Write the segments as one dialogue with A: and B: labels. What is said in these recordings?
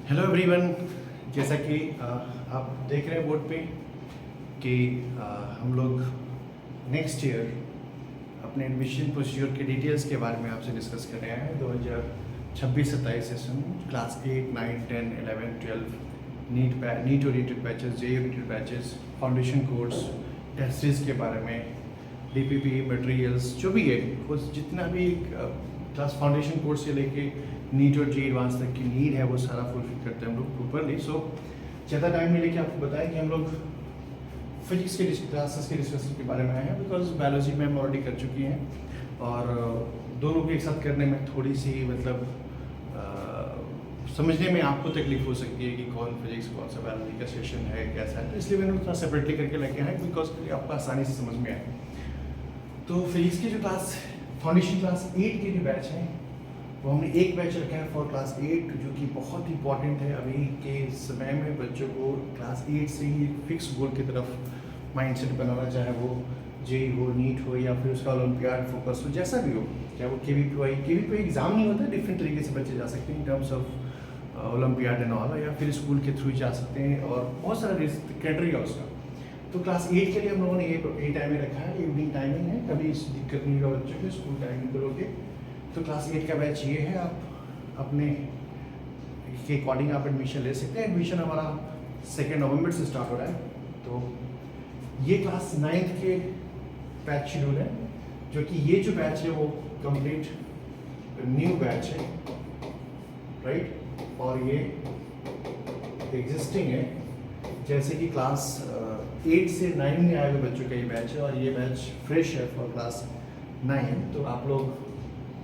A: Hello everyone. जैसा कि आप देख रहे हैं बोर्ड पे कि हम लोग नेक्स्ट ईयर अपने एडमिशन प्रोसीजर के डिटेल्स के बारे में आपसे डिस्कस कर रहे हैं। 2026-27 session class 8, 9, 10, 11, 12 NEET oriented batches, JEE oriented batches, foundation course, test series के बारे में, डीपीपी मटेरियल्स जो भी है वो जितना भी क्लास फाउंडेशन कोर्स से लेके नीट और जेईई एडवांस तक की नीड है वो सारा फुलफिल करते हैं हम लोग प्रॉपरली। सो ज़्यादा टाइम नहीं लेके आपको बताया कि हम लोग फिजिक्स के क्लासेस के डिस्कशन के बारे में आए हैं, बिकॉज बायोलॉजी में हम ऑलरेडी कर चुकी हैं और दोनों को एक साथ करने में थोड़ी सी समझने में आपको तकलीफ हो सकती है कि कौन फिजिक्स कौन सा बायोलॉजी का सेशन है कैसा है, तो इसलिए मैंने थोड़ा सेपरेटली करके लेके आए बिकॉज आपको आसानी से समझ में आए। तो फिजिक्स की जो क्लास फाउंडेशन क्लास 8 के जो बैच हैं वो हमने एक बैच रखा है फॉर क्लास 8, जो कि बहुत इंपॉर्टेंट है अभी के समय में। बच्चों को क्लास 8 से ही फिक्स गोल की तरफ माइंडसेट बनाना, चाहे वो जेईई हो, नीट हो या फिर उसका ओलंपियाड फोकस हो, जैसा भी हो, चाहे वो केवीपीवाई एग्जाम नहीं होता, डिफरेंट तरीके से बच्चे जा सकते हैं in terms of olympiad and all, या फिर स्कूल के थ्रू जा सकते हैं और बहुत सारा क्राइटेरिया उसका। तो क्लास 8 के लिए हम लोगों ने ये टाइमिंग रखा है, इवनिंग टाइमिंग है, कभी इस दिक्कत नहीं होगा बच्चों के स्कूल टाइमिंग करोगे। तो क्लास 8 का बैच ये है, आप अपने के अकॉर्डिंग आप एडमिशन ले सकते हैं। एडमिशन हमारा 2 नवंबर से स्टार्ट हो रहा है। तो ये क्लास 9th के बैच शेड्यूल है, जो कि ये जो बैच है वो कंप्लीट न्यू बैच है, राइट। और ये एग्जिस्टिंग है, जैसे कि क्लास 8 से 9 में आए हुए बच्चों का ये बैच है और ये बैच फ्रेश है फॉर क्लास 9। तो आप लोग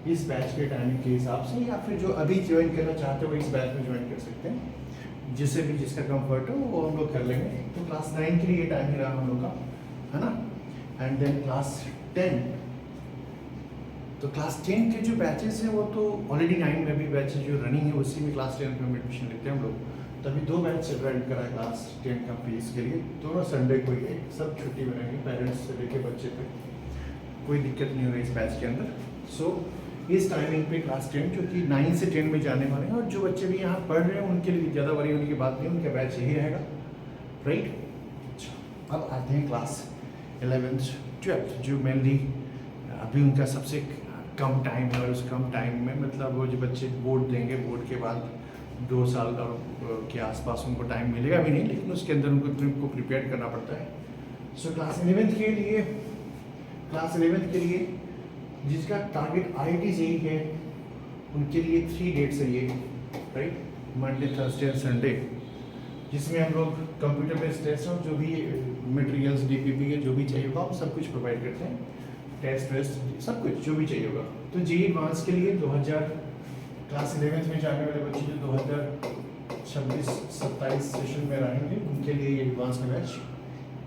A: इस बैच के टाइमिंग के हिसाब से या फिर जो अभी ज्वाइन करना चाहते हो इस बैच में ज्वाइन कर सकते हैं, जिससे भी जिसका कंफर्ट हो वो हम लोग कर लेंगे। तो क्लास 9 के लिए ये टाइम ही रहा हम लोग का, है ना। एंड देन क्लास 10, तो क्लास 10 के जो बैचेस हैं वो तो ऑलरेडी 9 में भी बैचेस जो रनिंग है उसी में क्लास 10 में हम एडमिशन लेते हैं हम लोग। तभी 2 बैच रन करा है क्लास 10 का फीस के लिए, दोनों संडे को ही, सब छुट्टी बनाएंगे, पेरेंट्स से लेके बच्चे तक कोई दिक्कत नहीं होगी इस बैच के अंदर। सो इस टाइमिंग पे क्लास 10 जो कि 9 से 10 में जाने वाले हैं, और जो बच्चे भी यहाँ पढ़ रहे हैं उनके लिए ज़्यादा वरी होने की बात नहीं, उनका बैच यही रहेगा, राइट। अब आते हैं क्लास 11th 12th, जो मेनली अभी उनका सबसे कम टाइम है, और उस कम टाइम में मतलब वो जो बच्चे बोर्ड देंगे, बोर्ड के बाद 2 साल का के आसपास उनको टाइम मिलेगा भी नहीं, लेकिन उसके अंदर उनको प्रिपेयर करना पड़ता है। सो क्लास 11th के लिए जिसका टारगेट IIT जेईई है उनके लिए 3 डेट्स है ये, right, Monday, Thursday and Sunday, जिसमें हम लोग कंप्यूटर बेस्ड टेस्ट और जो भी मटेरियल्स डीपीपी के जो भी चाहिए होगा हम सब कुछ प्रोवाइड करते हैं, टेस्ट वेस्ट सब कुछ जो भी चाहिए होगा। तो जेईई एडवांस के लिए 2000 क्लास 11th में जाने वाले बच्चे जो 2026-27 सेशन में रहेंगे उनके लिए ये एडवांस का बैच,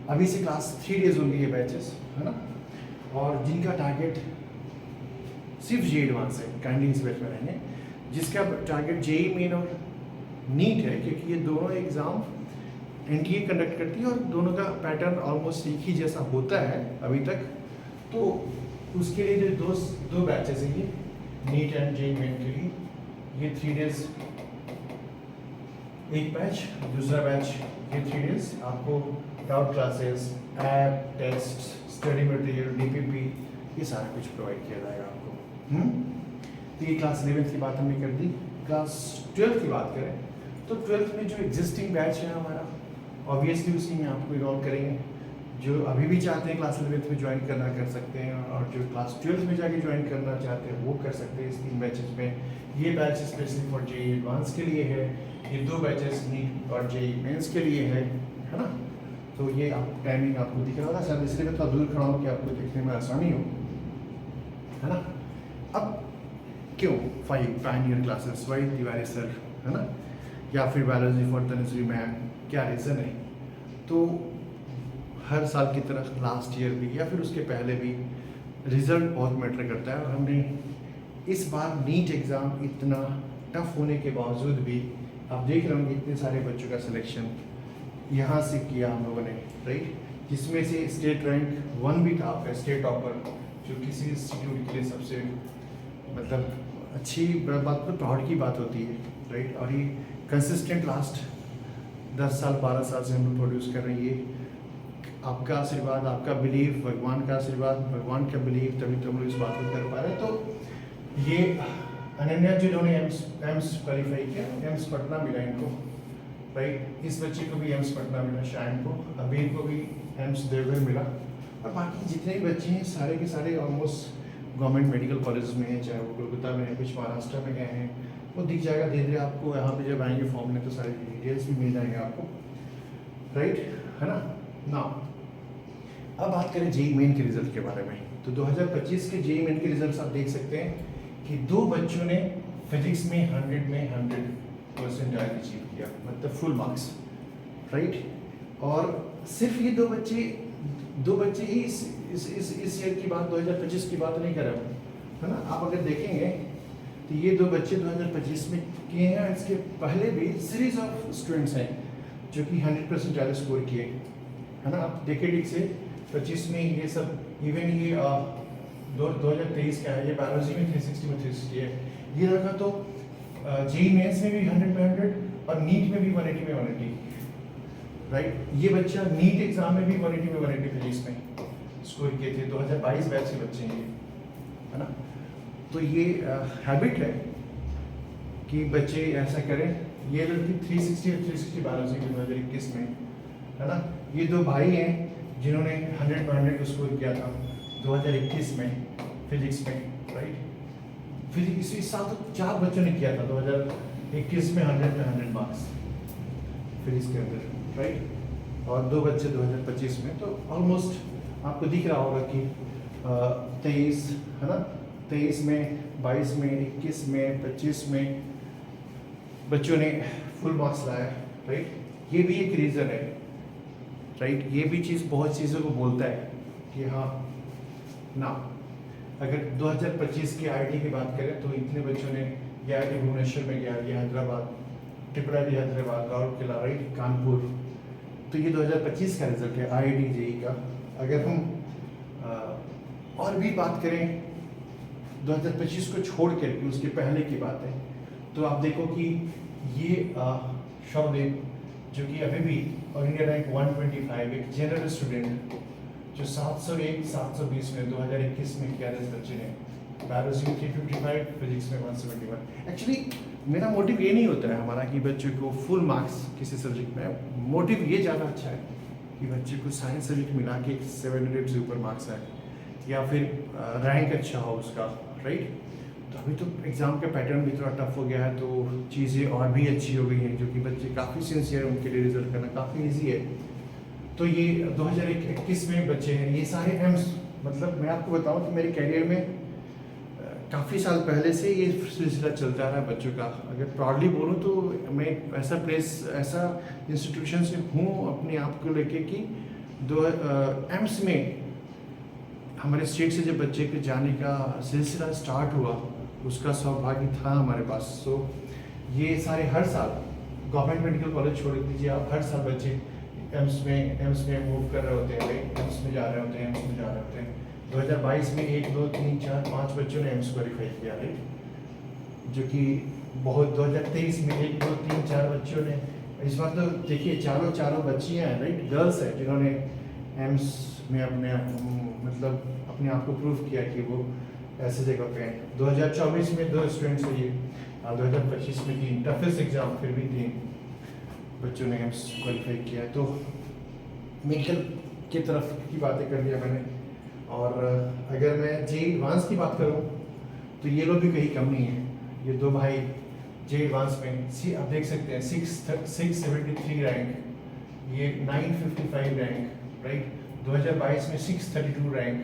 A: अभी से क्लास 3 डेज होंगे ये बैचेस, है ना। और जिनका टारगेट सिर्फ जेईई एडवांस है काइंडली इस बैच में रहेंगे, जिसका टारगेट जेईई मेन और नीट है, क्योंकि ये दोनों एग्ज़ाम एनटीए कंडक्ट करती है और दोनों का पैटर्न ऑलमोस्ट एक ही जैसा होता है अभी तक। तो उसके लिए जो दो बैचेस हैं, ये नीट एंड जेईई मेन के लिए ये 3 डेज एक बैच, दूसरा बैच ये 3 डेज आपको doubt classes, app, test, study material, DPP, ये सारा कुछ प्रोवाइड किया जाएगा आपको। तो ये क्लास 11th की बात हमने कर दी। क्लास 12th की बात करें तो 12th में जो एग्जिस्टिंग बैच है हमारा, ऑब्वियसली उसी में आपको इन्वॉल्व करेंगे। जो अभी भी चाहते हैं क्लास 11th में ज्वाइन करना कर सकते हैं, और जो क्लास 12th में जाके ज्वाइन करना चाहते हैं वो कर सकते हैं इस 3 बैचेस में। ये batch specially for JEE advance के लिए है, ये 2 बैचेस नीट और जेईई मेंस के लिए है ना। तो ये आप टाइमिंग आपको दिख रहा था, शायद इसलिए मैं थोड़ा दूर खड़ा हूँ कि आपको देखने में आसानी हो, है ना। अब क्यों 5 pioneer classes, Y Tiwari sir, है ना, या फिर बायोलॉजी फॉर तनुश्री मैम, क्या रीज़न है। तो हर साल की तरह लास्ट ईयर भी या फिर उसके पहले भी रिज़ल्ट बहुत मैटर करता है, और हमने इस बार नीट एग्ज़ाम इतना टफ होने के बावजूद भी आप देख रहे होंगे इतने सारे बच्चों का सिलेक्शन यहाँ से किया हम लोगों ने, राइट, जिसमें से स्टेट रैंक 1 भी था आपका, स्टेट टॉपर, जो किसी इंस्टीट्यूट के लिए सबसे मतलब अच्छी बात तो प्राउड की बात होती है, राइट। और ये कंसिस्टेंट लास्ट 10 साल 12 साल से हम लोग प्रोड्यूस कर रहे हैं। ये आपका आशीर्वाद, आपका बिलीव, भगवान का आशीर्वाद, भगवान का बिलीव, तभी तो हम लोग इस बात को कर पा रहे हैं। तो ये अनन्या जिन्होंने एम्स क्वालिफाई किया, एम्स पटना मिला इनको, राइट। इस बच्चे को भी एम्स पटना मिला, शायन को, अबीर को भी एम्स देवघर मिला, और बाकी जितने भी बच्चे हैं सारे के सारे ऑलमोस्ट गवर्नमेंट मेडिकल कॉलेज में हैं, चाहे वो कोलकाता में है, कुछ महाराष्ट्र में गए हैं, वो दिख जाएगा धीरे धीरे आपको। यहाँ पे जब आएंगे फॉर्म में तो सारे डिटेल्स भी मिल जाएंगे आपको, राइट, है ना। ना अब बात करें जेई मेन के रिजल्ट के बारे में, तो 2025 के जेई मेन के रिजल्ट आप देख सकते हैं कि 2 बच्चों ने फिजिक्स में 100 में 100% अचीव किया, मतलब फुल मार्क्स, राइट। और सिर्फ ये 2 बच्चे ही इस ईयर की बात, 2025 की बात नहीं कर रहा हूँ, है ना। आप अगर देखेंगे तो ये 2 बच्चे 2025 में किए हैं, इसके पहले भी सीरीज ऑफ स्टूडेंट्स हैं जो कि 100% ज़्यादा स्कोर किए, है ना। आप देखिए ठीक से 25 में ये सब, इवन ये 2023 का है, ये बायोलॉजी में 360 में 360 है, ये रखा तो जेई मेंस में भी 100 में 100 और नीट में भी 180 में 180, राइट। ये बच्चा नीट एग्जाम में भी 180 में 180 फिजिक्स में स्कोर किए थे, 2022 बैच के बच्चे हैं ये, है ना। तो ये हैबिट है कि बच्चे ऐसा करें। ये लड़की 360 और 360 बायोलॉजी में 2021 में, है ना। ये 2 भाई हैं जिन्होंने 100 में 100 स्कोर किया था 2021 में फिजिक्स में, राइट। फिजिक्स इस साल तो 4 बच्चों ने किया था 2021 में 100 में 100 मार्क्स फिजिक्स के अंदर, राइट। और 2 बच्चे 2025 में, तो ऑलमोस्ट आपको दिख रहा होगा कि 23, है ना, 23 में, 22 में, 21 में, 25 में बच्चों ने फुल मार्क्स लाया, राइट। ये भी एक रीज़न है, राइट। ये भी चीज़ बहुत चीज़ों को बोलता है कि हाँ ना। अगर 2025 की आईआईटी की बात करें तो इतने बच्चों ने ये आईआईटी भुवनेश्वर में गया, ये Hyderabad, triple IT Hyderabad, Rourkela, right, Kanpur. तो ये 2025 का रिजल्ट है आईआईटी जेई का। अगर हम और भी बात करें 2025 को छोड़ कर के उसके पहले की बात है, तो आप देखो कि ये शवदेव जो कि अभी भी और इंडिया रैंक 125, एक जनरल स्टूडेंट जो 701 720 में 2021 में किया था इस बच्चे ने, बायोलॉजी में 355, फिजिक्स में 171। एक्चुअली मेरा मोटिव ये नहीं होता है हमारा कि बच्चे को फुल मार्क्स किसी सब्जेक्ट में, मोटिव ये ज़्यादा अच्छा है कि बच्चे को साइंस सब्जेक्ट मिला के 700 से ऊपर मार्क्स आए, या फिर रैंक अच्छा हो उसका, राइट। तो अभी तो एग्ज़ाम का पैटर्न भी थोड़ा टफ हो गया है, तो चीज़ें और भी अच्छी हो गई हैं, जो कि बच्चे काफ़ी सिंसियर, उनके लिए रिजल्ट करना काफ़ी ईजी है। तो ये 2021 में बच्चे हैं, ये सारे एम्स, मतलब मैं आपको बताऊं कि मेरे कैरियर में काफ़ी साल पहले से ये सिलसिला चलता रहा है बच्चों का। अगर प्राउडली बोलूं तो मैं ऐसा इंस्टीट्यूशन से हूँ अपने आप को लेके कि एम्स में हमारे स्टेट से जब बच्चे के जाने का सिलसिला स्टार्ट हुआ, उसका सौभाग्य था हमारे पास। सो ये सारे हर साल गवर्नमेंट मेडिकल कॉलेज छोड़ दीजिए आप, हर साल बच्चे एम्स में मूव कर रहे होते हैं, एम्स में जा रहे होते हैं, एम्स में जा रहे होते हैं। 2022 में 1 2 3 4 5 बच्चों ने एम्स क्वालिफाई किया, राइट, जो कि बहुत। 2023 में 1 2 3 4 बच्चों ने, इस बार तो देखिए चारों बच्चियाँ हैं, राइट, गर्ल्स हैं जिन्होंने एम्स में मतलब अपने आप को प्रूव किया कि वो ऐसे जगह पे हैं। 2024 में 2 स्टूडेंट्स हैं ये, 2025 में 3, टफेस्ट एग्जाम फिर भी 3 बच्चों ने एम्स क्वालिफाई किया। तो मेडिकल की तरफ की बातें कर दिया मैंने। और अगर मैं जेई एडवांस की बात करूं तो ये लोग भी कहीं कम नहीं है। ये 2 भाई जेई एडवांस में आप देख सकते हैं 673 रैंक, ये 955 रैंक, राइट। 2022 में 632 रैंक,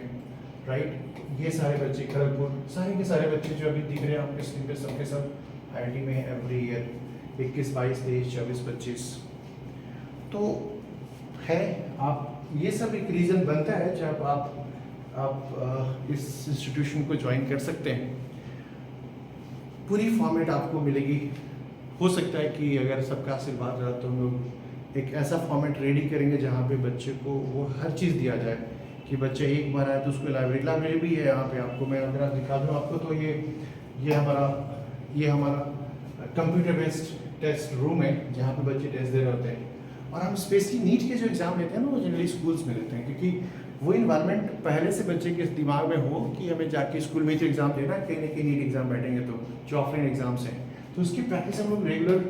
A: राइट। ये सारे बच्चे खड़गपुर, सारे के सारे बच्चे जो अभी दिख रहे हैं आपके स्क्रीन पे, सबके सब आईआईटी में है एवरी ईयर, 21 22 23 24 25। तो है आप, ये सब एक रीज़न बनता है जब आप इस इंस्टीट्यूशन को ज्वाइन कर सकते हैं। पूरी फॉर्मेट आपको मिलेगी। हो सकता है कि अगर सबका आशीर्वाद रहा तो हम लोग एक ऐसा फॉर्मेट रेडी करेंगे जहाँ पे बच्चे को वो हर चीज़ दिया जाए, कि बच्चे एक बार आए तो उसको लाइब्रेरी भी है यहाँ पे आपको। मैं अगर आप दिखा दूँ आपको तो ये ये हमारा कंप्यूटर बेस्ड टेस्ट रूम है जहाँ पे बच्चे टेस्ट दे रहे होते हैं। और हम स्पेशली नीट के जो एग्ज़ाम लेते हैं ना वो जनरली स्कूल्स में लेते हैं, क्योंकि वो इन्वायरमेंट पहले से बच्चे के दिमाग में हो कि हमें जाके स्कूल में जो एग्ज़ाम देना है, कहीं ना कहीं नीट एग्ज़ाम बैठेंगे तो जो ऑफलाइन एग्ज़ाम्स हैं तो उसकी प्रैक्टिस हम लोग रेगुलर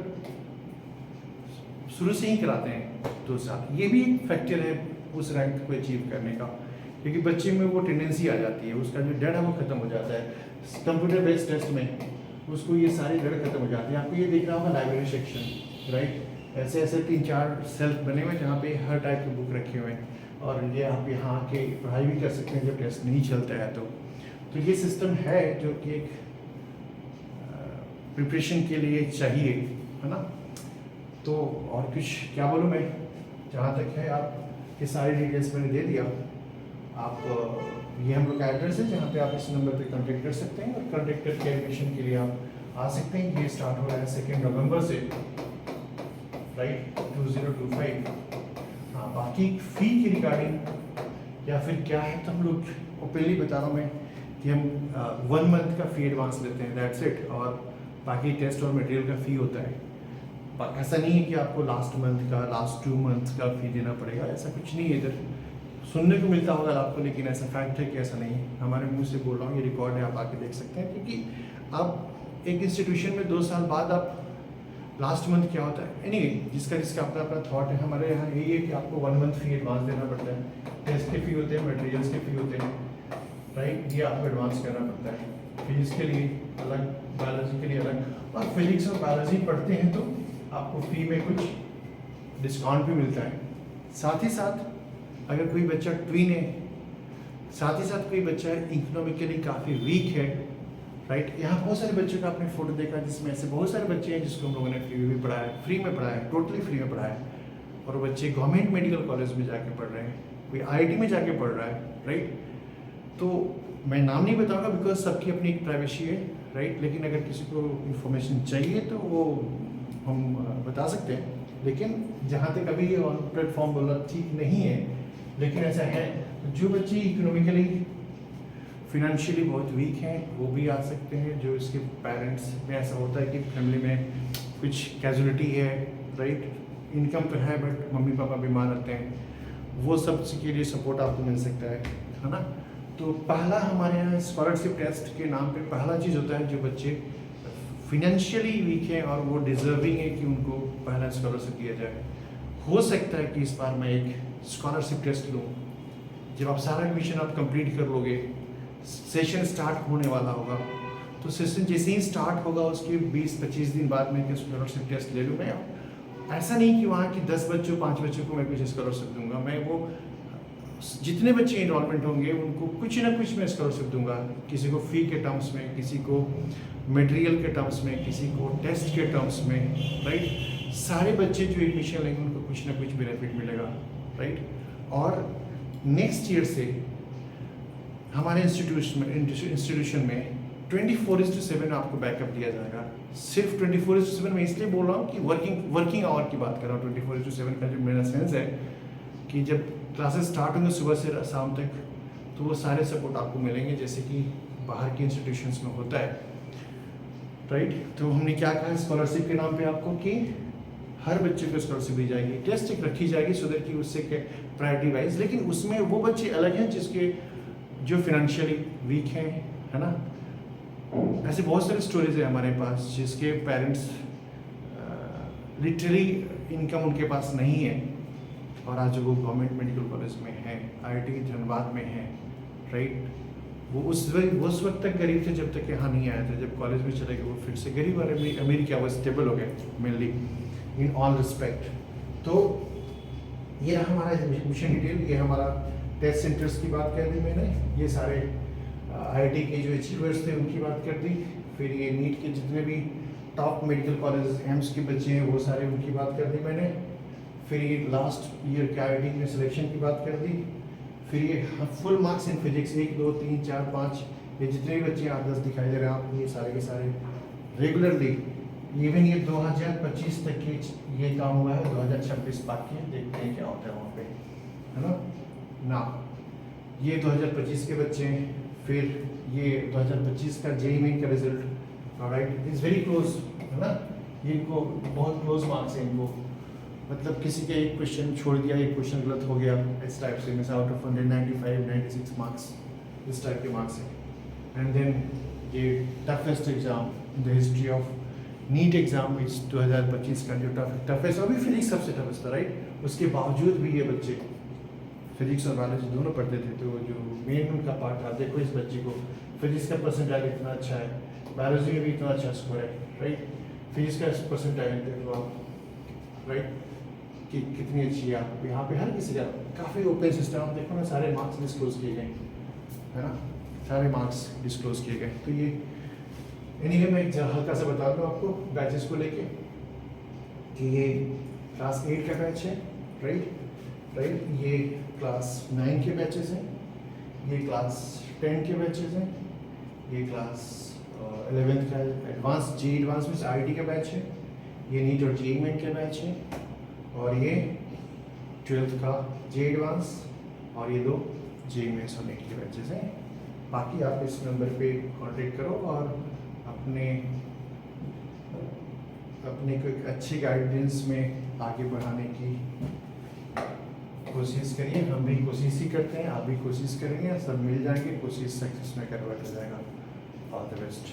A: शुरू से ही कराते हैं 2 साल। ये भी एक फैक्टर है उस रैंक को अचीव करने का, क्योंकि बच्चे में वो टेंडेंसी आ जाती है, उसका जो डर है वो खत्म हो जाता है। कंप्यूटर बेस्ड टेस्ट में उसको ये सारी डर खत्म हो जाती है। आपको ये दिख रहा होगा लाइब्रेरी सेक्शन, राइट? ऐसे ऐसे 3-4 सेल्फ बने हुए हैं जहाँ पे हर टाइप के बुक रखे हुए हैं, और ये आप यहाँ के पढ़ाई भी कर सकते हैं जब टेस्ट नहीं चलता है तो ये सिस्टम है जो कि एक प्रिपरेशन के लिए चाहिए, है ना? तो और कुछ क्या बोलूँ मैं, जहाँ तक है आप ये सारी डिटेल्स मैंने दे दिया। आप ये हम लोग का एड्रेस है जहाँ पे आप इस नंबर पे कांटेक्ट कर सकते हैं, और कांटेक्ट करके एडमिशन के लिए आप आ सकते हैं। ये स्टार्ट हो रहा है 2 नवंबर से, राइट, 2025। हाँ, बाकी फ़ी की रिगार्डिंग या फिर क्या है तो हम लोग ओपनली बता रहा हूँ मैं कि हम 1 मंथ का फ़ी एडवांस लेते हैं, दैट्स इट। और बाकी टेस्ट और मटेरियल का फ़ी होता है। ऐसा नहीं है कि आपको लास्ट मंथ का, लास्ट 2 मंथ का फ़ी देना पड़ेगा, ऐसा कुछ नहीं है। इधर सुनने को मिलता होगा आपको, लेकिन ऐसा फैक्ट है कि ऐसा नहीं है। हमारे मुंह से बोल रहा हूँ, ये रिकॉर्ड है, आप आके देख सकते हैं। क्योंकि आप एक इंस्टीट्यूशन में 2 साल बाद आप लास्ट मंथ क्या होता है, एनीवे जिसका अपना अपना थॉट है। हमारे यहाँ यही है कि आपको 1 मंथ फ़ी एडवांस देना पड़ता है। टेस्ट के फ़ी होते हैं, मटेरियल्स के फ़ी होते हैं, राइट, ये आपको एडवांस करना पड़ता है। फिजिक्स के लिए अलग, बायोलॉजी के लिए अलग, और फिजिक्स और बायोलॉजी पढ़ते हैं तो आपको फ़ी में कुछ डिस्काउंट भी मिलता है। साथ ही साथ अगर कोई बच्चा ट्वीन है, साथ ही साथ कोई बच्चा इकोनॉमिकली काफ़ी वीक है, राइट, यहाँ बहुत सारे बच्चों का आपने फोटो देखा जिसमें ऐसे बहुत सारे बच्चे हैं जिसको हम लोगों ने फ्री में पढ़ाया, टोटली फ्री में पढ़ाया। और बच्चे गवर्नमेंट मेडिकल कॉलेज में जाके पढ़ रहे हैं, कोई IIT में जाके पढ़ रहा है, राइट। तो मैं नाम नहीं बताऊंगा बिकॉज सबकी अपनी एक प्राइवेसी है, राइट। लेकिन अगर किसी को इन्फॉर्मेशन चाहिए तो वो हम बता सकते हैं। लेकिन जहाँ तक अभी ये ऑन प्लेटफॉर्म बोलना ठीक नहीं है, लेकिन ऐसा है जो बच्चे इकोनॉमिकली फिनेंशियली बहुत वीक हैं वो भी आ सकते हैं। जो इसके पेरेंट्स में ऐसा होता है कि फैमिली में कुछ कैजुअलिटी है, राइट, इनकम तो है बट मम्मी पापा बीमार रहते हैं, वो सब के लिए सपोर्ट आपको मिल सकता है ना। तो पहला हमारे यहाँ स्कॉलरशिप टेस्ट के नाम पे पहला चीज़ होता है जो बच्चे फिनेंशियली वीक हैं और वो डिजर्विंग है कि उनको पहला स्कॉलरशिप दिया जाए। हो सकता है कि इस बार मैं एक स्कॉलरशिप टेस्ट लूँ। जब आप सारा एडमिशन आप कंप्लीट कर लोगे, सेशन स्टार्ट होने वाला होगा, तो सेशन जैसे ही स्टार्ट होगा उसके 20-25 दिन बाद मैं स्कॉलरशिप टेस्ट ले लूँ। मैं ऐसा नहीं कि वहाँ की 10 बच्चों 5 बच्चों को मैं कुछ स्कॉलरशिप दूंगा, मैं वो जितने बच्चे इनरोलमेंट होंगे उनको कुछ ना कुछ मैं स्कॉलरशिप दूंगा। किसी को फ़ी के टर्म्स में, किसी को मटेरियल के टर्म्स में, किसी को टेस्ट के टर्म्स में, राइट। सारे बच्चे जो एडमिशन लेंगे उनको कुछ ना कुछ बेनिफिट मिलेगा, राइट। और नेक्स्ट ईयर से हमारे इंस्टीट्यूशन में 24/7 आपको बैकअप दिया जाएगा। सिर्फ 24/7 मैं इसलिए बोल रहा हूँ कि वर्किंग आवर की बात कर रहा हूँ। 24/7 का जो मेरा सेंस है कि जब क्लासेस स्टार्ट होंगे सुबह से शाम तक, तो वो सारे सपोर्ट आपको मिलेंगे जैसे कि बाहर के इंस्टीट्यूशंस में होता है, राइट। तो हमने क्या कहा स्कॉलरशिप के नाम पे आपको कि हर बच्चे को स्कॉलरशिप दी जाएगी, टेस्ट एक रखी जाएगी सो दैट कि उससे प्रायोरिटी वाइज, लेकिन उसमें वो बच्चे अलग हैं जिसके जो फिनेंशियली वीक हैं, है ना। ऐसे बहुत सारे स्टोरीज है हमारे पास जिसके पेरेंट्स लिटरली इनकम उनके पास नहीं है और आज वो गवर्नमेंट मेडिकल कॉलेज में है, IIT धनबाद में है, राइट। वो उस वक्त तक गरीब थे जब तक यहाँ नहीं आया था। जब कॉलेज में चले गए वो फिर से गरीब और अमीर क्या वो स्टेबल हो गए मेनली इन ऑल रिस्पेक्ट। तो ये रहा हमारा एडमिशन डिटेल। ये हमारा टेस्ट सेंटर्स की बात कर दी मैंने, ये सारे IIT के जो अचीवर्स थे उनकी बात कर दी, फिर ये नीट के जितने भी टॉप मेडिकल कॉलेज एम्स के बच्चे हैं वो सारे उनकी बात कर दी मैंने, फिर ये लास्ट ईयर के IIT में सिलेक्शन की बात कर दी, फिर ये फुल मार्क्स इन फिजिक्स 1 2 3 4 5 ये जितने भी बच्चे 8-10 दिखाई दे रहे हैं आपको, ये सारे के सारे रेगुलरली इवन ये 2025 तक के ये काम हुआ है, 2026 बाकी है, देखते हैं क्या होता है वहाँ पे, है ना। ये 2025 के बच्चे हैं, फिर ये 2025 का JEE मेन का result right, is very close, है ना, ये इनको बहुत क्लोज मार्क्स हैं इनको, मतलब किसी का एक क्वेश्चन छोड़ दिया, एक क्वेश्चन गलत हो गया, इस टाइप से, मिस आउट ऑफ 195 96 मार्क्स, इस टाइप के मार्क्स हैं। एंड देन ये toughest exam in the history of NEET exam इस 2025 का जो टफेस्ट, अभी फिजिक्स सबसे टफेस्ट था राइट, उसके बावजूद भी ये बच्चे फिजिक्स और बायोलॉजी दोनों पढ़ते थे, तो जो मेन उनका पार्ट था, देखो इस बच्चे को फिजिक्स का परसेंटाइल इतना अच्छा है, बायोलॉजी में भी इतना अच्छा स्कोर है राइट, फिजिक्स का परसेंटाइल देख लो आप राइट कि कितनी अच्छी है। आप यहाँ पे हर किसी का काफ़ी ओपन सिस्टम, आप देखो ना, सारे मार्क्स डिस्क्लोज किए गए, है ना, सारे मार्क्स डिस्क्लोज किए गए। तो ये एनीवे मैं हल्का सा बता दूँ आपको बैचेस को लेके कि ये क्लास 8 का बैच है राइट, ये क्लास 9 के बैचेस हैं, ये क्लास 10 के बैचेस हैं, ये क्लास 11th का एडवांस जी एडवांस में आईटी का बैच है, ये नीट और जेईई मेन के बैच है, और ये 12th का जे एडवांस, और ये 2 जेईई मेंस और नीट के बैचेस हैं। बाकी आप इस नंबर पे कांटेक्ट करो और अपने को एक अच्छी गाइडेंस में आगे बढ़ाने की कोशिश करिए। हम भी कोशिश ही करते हैं, आप भी कोशिश करेंगे, सब मिल जाएंगे, कोशिश सक्सेस में कन्वर्ट हो जाएगा। All the best.